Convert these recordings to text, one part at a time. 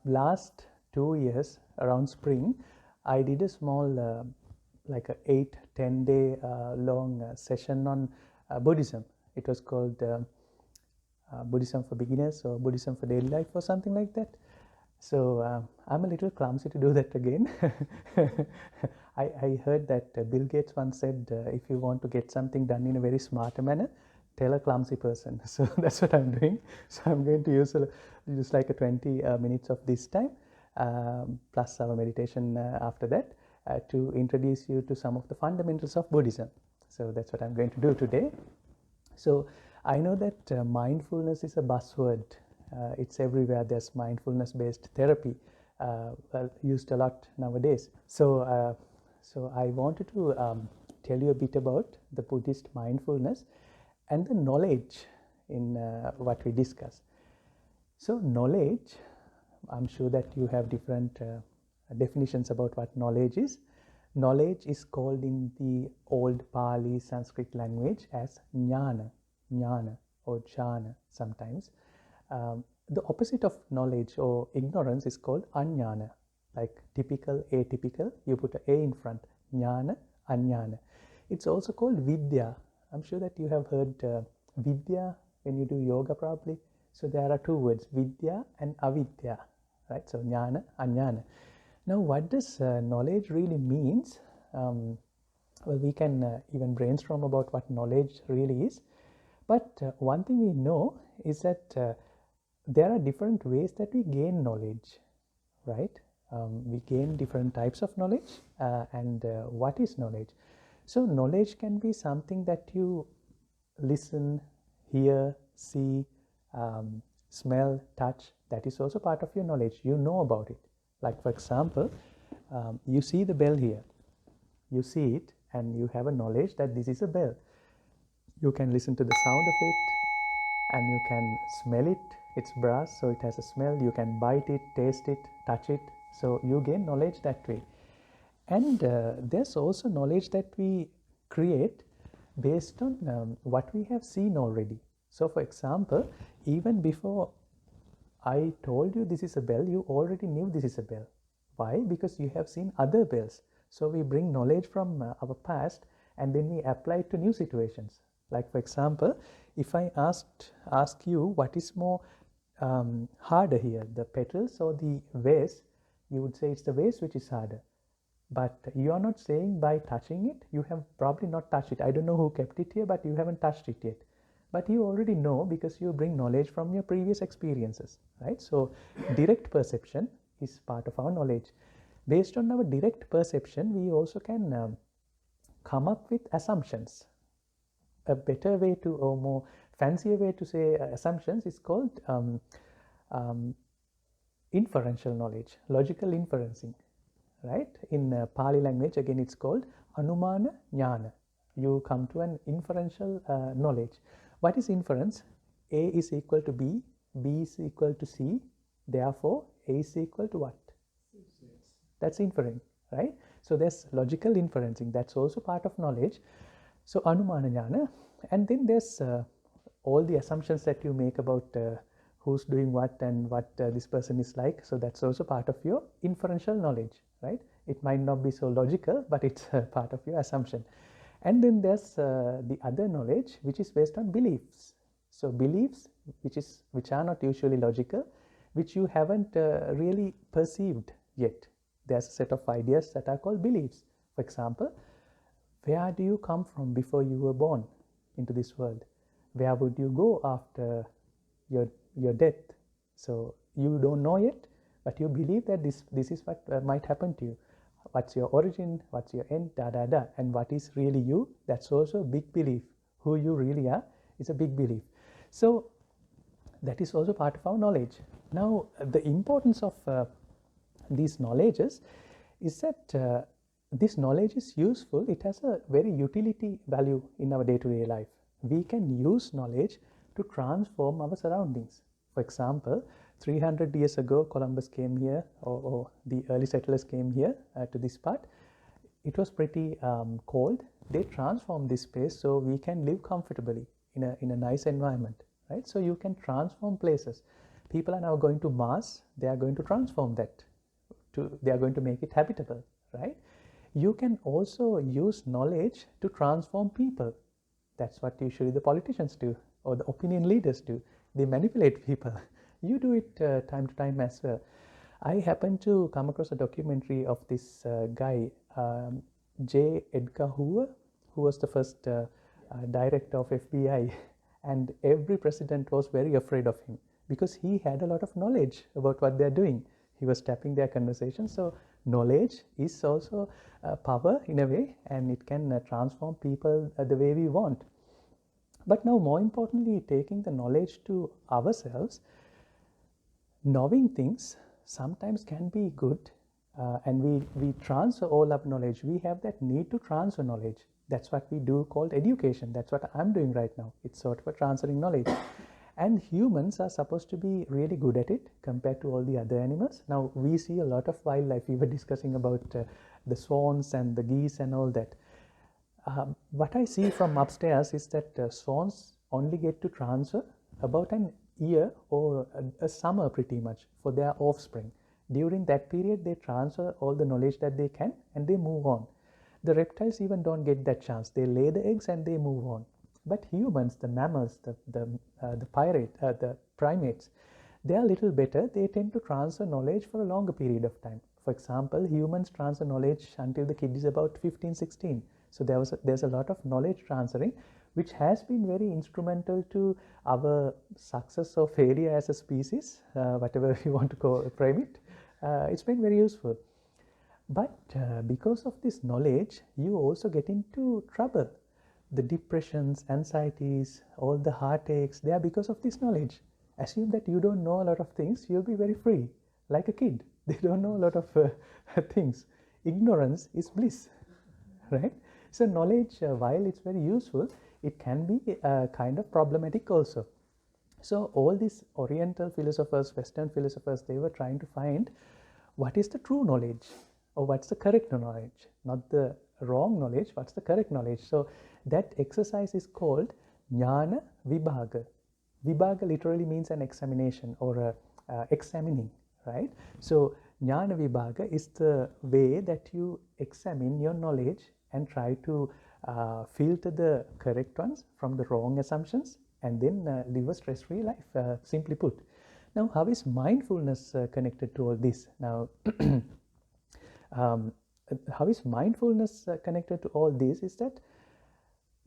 last 2 years around spring, I did a small like a 8-10 day long session on Buddhism. It was called Buddhism for beginners or Buddhism for daily life or something like that. So I'm a little clumsy to do that again. I heard that Bill Gates once said, if you want to get something done in a very smart manner, tell a clumsy person. So that's what I'm doing. So I'm going to use just like a 20 minutes of this time, plus our meditation after that, to introduce you to some of the fundamentals of Buddhism. So that's what I'm going to do today. So I know that mindfulness is a buzzword. It's everywhere. There's mindfulness-based therapy used a lot nowadays. So I wanted to tell you a bit about the Buddhist mindfulness and the knowledge in what we discuss. So knowledge, I'm sure that you have different definitions about what knowledge is. Knowledge is called in the old Pali Sanskrit language as jnana or jhana sometimes. The opposite of knowledge or ignorance is called ajnana, like typical, atypical. You put an A in front, jnana, ajnana. It's also called vidya. I'm sure that you have heard vidya when you do yoga probably. So there are two words, vidya and avidya, right? So jnana, ajnana. Now what does knowledge really means? Well, we can even brainstorm about what knowledge really is. But one thing we know is that there are different ways that we gain knowledge, right? We gain different types of knowledge. And what is knowledge? So knowledge can be something that you listen, hear, see, smell, touch. That is also part of your knowledge. You know about it. Like for example, you see the bell here. You see it and you have a knowledge that this is a bell. You can listen to the sound of it and you can smell it. It's brass, so it has a smell. You can bite it, taste it, touch it. So you gain knowledge that way. And there's also knowledge that we create based on what we have seen already. So for example, even before I told you this is a bell, you already knew this is a bell. Why? Because you have seen other bells. So we bring knowledge from our past and then we apply it to new situations. Like for example, if I ask you what is more harder here, the petals or the vase, you would say it's the vase which is harder. But you are not saying by touching it. You have probably not touched it. I don't know who kept it here, but you haven't touched it yet. But you already know because you bring knowledge from your previous experiences, right? So direct perception is part of our knowledge. Based on our direct perception, we also can come up with assumptions. A better way to, or more fancier way to say assumptions is called inferential knowledge, logical inferencing, right? In Pali language, again, it's called anumana jnana. You come to an inferential knowledge. What is inference? A is equal to B, B is equal to C, therefore A is equal to what? That's inferring, right? So there's logical inferencing, that's also part of knowledge. So anumana jnana, and then there's all the assumptions that you make about who's doing what and what this person is like. So that's also part of your inferential knowledge, right? It might not be so logical, but it's part of your assumption. And then there's the other knowledge which is based on beliefs. So beliefs which are not usually logical, which you haven't really perceived yet. There's a set of ideas that are called beliefs. For example, where do you come from before you were born into this world? Where would you go after your death? So you don't know yet, but you believe that this is what might happen to you. What's your origin? What's your end? And what is really you? That's also a big belief. Who you really are is a big belief. So that is also part of our knowledge. Now, the importance of these knowledges is that this knowledge is useful. It has a very utility value in our day-to-day life. We can use knowledge to transform our surroundings. For example, 300 years ago, Columbus came here, or the early settlers came here to this part. It was pretty cold. They transformed this space so we can live comfortably in a nice environment, right? So you can transform places. People are now going to Mars. They are going to transform that. They are going to make it habitable, right? You can also use knowledge to transform people. That's what usually the politicians do, or the opinion leaders do. They manipulate people. You do it time to time as well. I happened to come across a documentary of this guy, J. Edgar Hoover, who was the first director of FBI, and every president was very afraid of him because he had a lot of knowledge about what they're doing. He was tapping their conversation. So knowledge is also power in a way, and it can transform people the way we want. But now, more importantly, taking the knowledge to ourselves, knowing things sometimes can be good, and we transfer all our knowledge. We have that need to transfer knowledge. That's what we do called education. That's what I'm doing right now. It's sort of a transferring knowledge. And humans are supposed to be really good at it compared to all the other animals. Now, we see a lot of wildlife. We were discussing about the swans and the geese and all that. What I see from upstairs is that swans only get to transfer about an year or a summer pretty much for their offspring. During that period, they transfer all the knowledge that they can and they move on. The reptiles even don't get that chance. They lay the eggs and they move on. But humans, the mammals, the primates, they are a little better. They tend to transfer knowledge for a longer period of time. For example, humans transfer knowledge until the kid is about 15, 16. So there's a lot of knowledge transferring, which has been very instrumental to our success or failure as a species, whatever you want to frame it. It's been very useful. But because of this knowledge, you also get into trouble. The depressions, anxieties, all the heartaches, they are because of this knowledge. Assume that you don't know a lot of things, you'll be very free, like a kid. They don't know a lot of things. Ignorance is bliss, right? So knowledge, while it's very useful, it can be kind of problematic also. So all these Oriental philosophers, Western philosophers, they were trying to find what is the true knowledge, or what's the correct knowledge, not the wrong knowledge, what's the correct knowledge. So that exercise is called Jnana Vibhaga. Vibhaga literally means an examination or examining, right? So Jnana Vibhaga is the way that you examine your knowledge and try to filter the correct ones from the wrong assumptions, and then live a stress-free life, simply put. Now, how is mindfulness connected to all this? Now, how is mindfulness connected to all this is that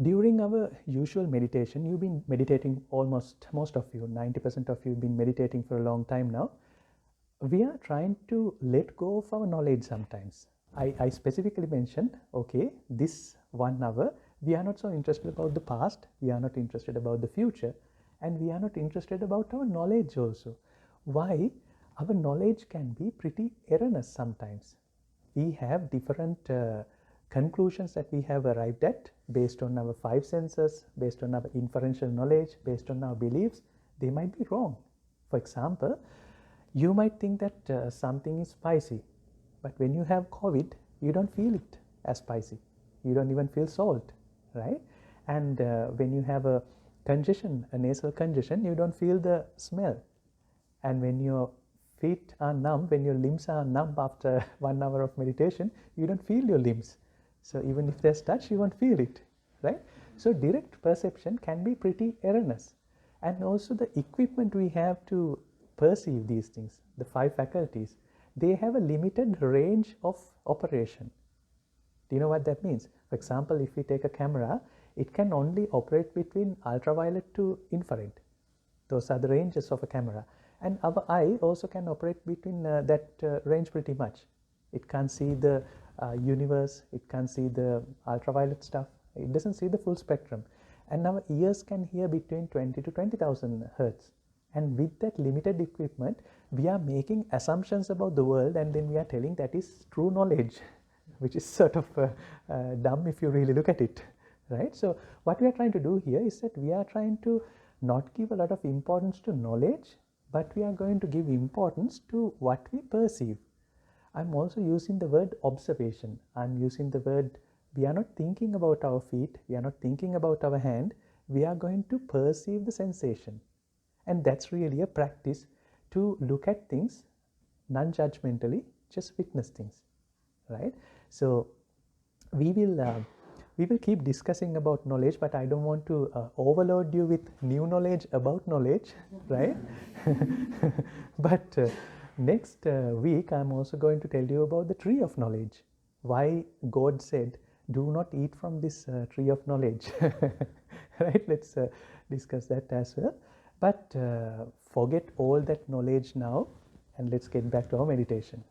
during our usual meditation, you've been meditating most of you, 90% of you have been meditating for a long time now. We are trying to let go of our knowledge sometimes. I specifically mentioned, okay, this 1 hour, we are not so interested about the past, we are not interested about the future, and we are not interested about our knowledge also. Why? Our knowledge can be pretty erroneous sometimes. We have different conclusions that we have arrived at based on our 5 senses, based on our inferential knowledge, based on our beliefs. They might be wrong. For example, you might think that something is spicy, but when you have COVID, you don't feel it as spicy. You don't even feel salt, right? And when you have a congestion, a nasal congestion, you don't feel the smell. And when your feet are numb, when your limbs are numb after 1 hour of meditation, you don't feel your limbs. So even if there's touch, you won't feel it, right? So direct perception can be pretty erroneous. And also the equipment we have to perceive these things, the 5 faculties, they have a limited range of operation. Do you know what that means? For example, if we take a camera, it can only operate between ultraviolet to infrared. Those are the ranges of a camera. And our eye also can operate between that range pretty much. It can't see the universe, it can't see the ultraviolet stuff, it doesn't see the full spectrum. And our ears can hear between 20 to 20,000 hertz. And with that limited equipment, we are making assumptions about the world, and then we are telling that is true knowledge, which is sort of dumb if you really look at it, right? So what we are trying to do here is that we are trying to not give a lot of importance to knowledge, but we are going to give importance to what we perceive. I'm also using the word observation. I'm using the word, we are not thinking about our feet, we are not thinking about our hand, we are going to perceive the sensation. And that's really a practice to look at things non-judgmentally, just witness things, right? So we will keep discussing about knowledge, but I don't want to overload you with new knowledge about knowledge, right? But next week I'm also going to tell you about the tree of knowledge, why God said do not eat from this tree of knowledge. Right, let's discuss that as well. But forget all that knowledge now, and let's get back to our meditation.